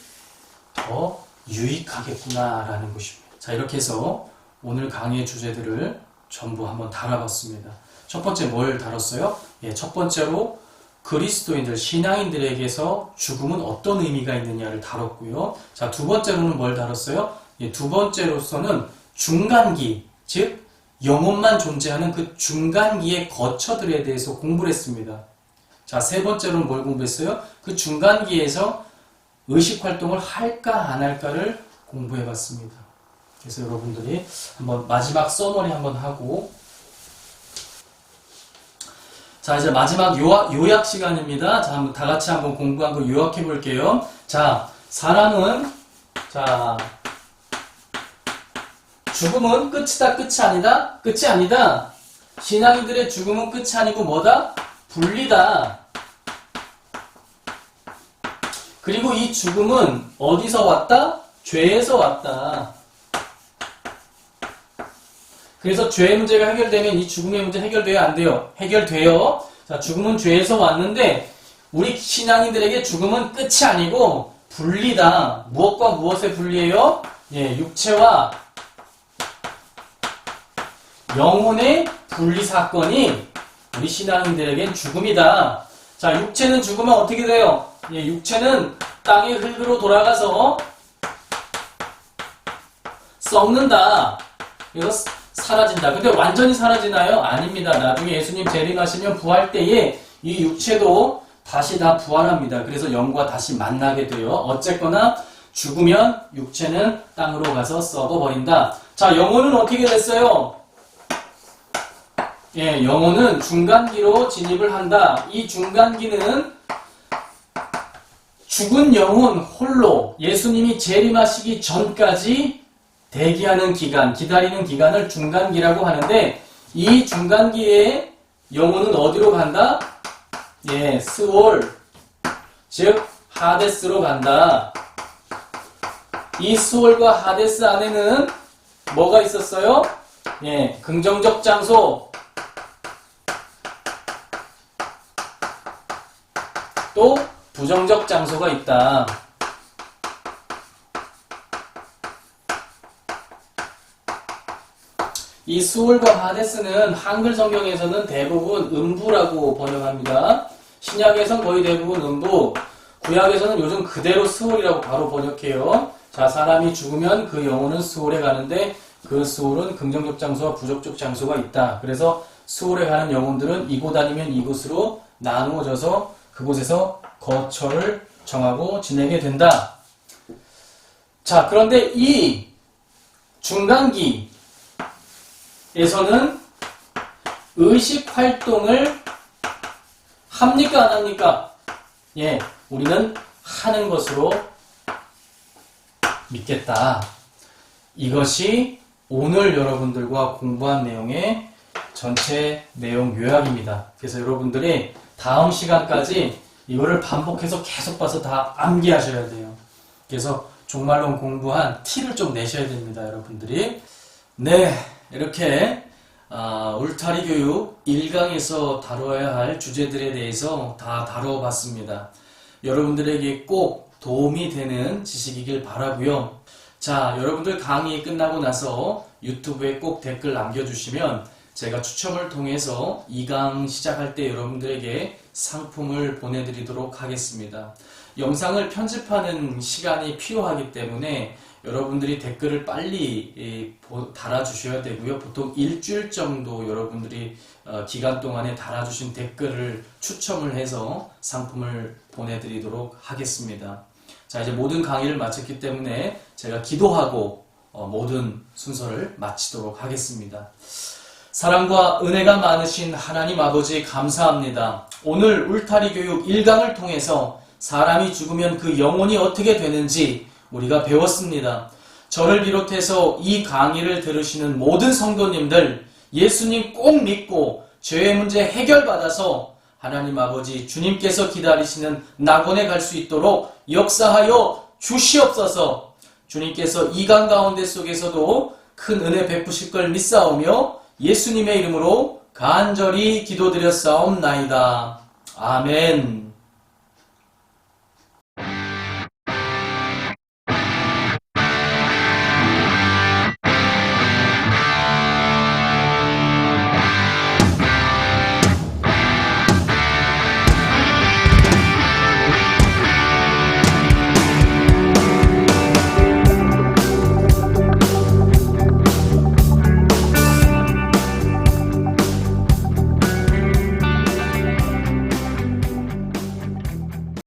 더 유익하겠구나라는 것입니다. 자, 이렇게 해서 오늘 강의의 주제들을 전부 한번 다뤄봤습니다. 첫 번째 뭘 다뤘어요? 첫 번째로 그리스도인들, 신앙인들에게서 죽음은 어떤 의미가 있느냐를 다뤘고요. 자, 두 번째로는 뭘 다뤘어요? 두 번째로서는 중간기, 즉 영혼만 존재하는 그 중간기의 거처들에 대해서 공부를 했습니다. 자, 세 번째로는 뭘 공부했어요? 그 중간기에서 의식활동을 할까 안 할까를 공부해봤습니다. 그래서 여러분들이 한번 마지막 서머리 한번 하고, 자, 이제 마지막 요약 시간입니다. 자, 한번 다 같이 한번 공부한 거 요약해 볼게요. 자, 사람은, 죽음은 끝이다, 끝이 아니다? 끝이 아니다. 신앙인들의 죽음은 끝이 아니고 뭐다? 분리다. 그리고 이 죽음은 어디서 왔다? 죄에서 왔다. 그래서 죄의 문제가 해결되면 이 죽음의 문제 해결돼요? 안 돼요? 해결돼요. 자, 죽음은 죄에서 왔는데 우리 신앙인들에게 죽음은 끝이 아니고 분리다. 무엇과 무엇의 분리예요? 육체와 영혼의 분리 사건이 우리 신앙인들에겐 죽음이다. 자, 육체는 죽으면 어떻게 돼요? 육체는 땅의 흙으로 돌아가서 썩는다. 그래서 사라진다. 근데 완전히 사라지나요? 아닙니다. 나중에 예수님 재림하시면 부활 때에 이 육체도 다시 다 부활합니다. 그래서 영과 다시 만나게 돼요. 어쨌거나 죽으면 육체는 땅으로 가서 썩어버린다. 자, 영혼은 어떻게 됐어요? 영혼은 중간기로 진입을 한다. 이 중간기는 죽은 영혼 홀로 예수님이 재림하시기 전까지 대기하는 기간, 기다리는 기간을 중간기라고 하는데, 이 중간기에 영혼은 어디로 간다? 스올, 즉 하데스로 간다. 이 스올과 하데스 안에는 뭐가 있었어요? 긍정적 장소, 또 부정적 장소가 있다. 이 스올과 하데스는 한글 성경에서는 대부분 음부라고 번역합니다. 신약에서는 거의 대부분 음부, 구약에서는 요즘 그대로 스올이라고 바로 번역해요. 자, 사람이 죽으면 그 영혼은 스올에 가는데 그 스올은 긍정적 장소와 부정적 장소가 있다. 그래서 스올에 가는 영혼들은 이곳 아니면 이곳으로 나누어져서 그곳에서 거처를 정하고 지내게 된다. 자, 그런데 이 중간기에서는 의식 활동을 합니까, 안 합니까? 우리는 하는 것으로 믿겠다. 이것이 오늘 여러분들과 공부한 내용의 전체 내용 요약입니다. 그래서 여러분들이 다음 시간까지 이거를 반복해서 계속 봐서 다 암기하셔야 돼요. 그래서 종말론 공부한 티를 좀 내셔야 됩니다, 여러분들이. 네, 이렇게 울타리 교육 1강에서 다뤄야 할 주제들에 대해서 다 다뤄봤습니다. 여러분들에게 꼭 도움이 되는 지식이길 바라고요. 자, 여러분들 강의 끝나고 나서 유튜브에 꼭 댓글 남겨주시면 제가 추첨을 통해서 2강 시작할 때 여러분들에게 상품을 보내드리도록 하겠습니다. 영상을 편집하는 시간이 필요하기 때문에 여러분들이 댓글을 빨리 달아주셔야 되고요. 보통 일주일 정도 여러분들이 기간 동안에 달아주신 댓글을 추첨을 해서 상품을 보내드리도록 하겠습니다. 자, 이제 모든 강의를 마쳤기 때문에 제가 기도하고 모든 순서를 마치도록 하겠습니다. 사랑과 은혜가 많으신 하나님 아버지 감사합니다. 오늘 울타리 교육 1강을 통해서 사람이 죽으면 그 영혼이 어떻게 되는지 우리가 배웠습니다. 저를 비롯해서 이 강의를 들으시는 모든 성도님들 예수님 꼭 믿고 죄의 문제 해결받아서 하나님 아버지 주님께서 기다리시는 낙원에 갈 수 있도록 역사하여 주시옵소서. 주님께서 이 강 가운데 속에서도 큰 은혜 베푸실 걸 믿사오며 예수님의 이름으로 간절히 기도드렸사옵나이다. 아멘.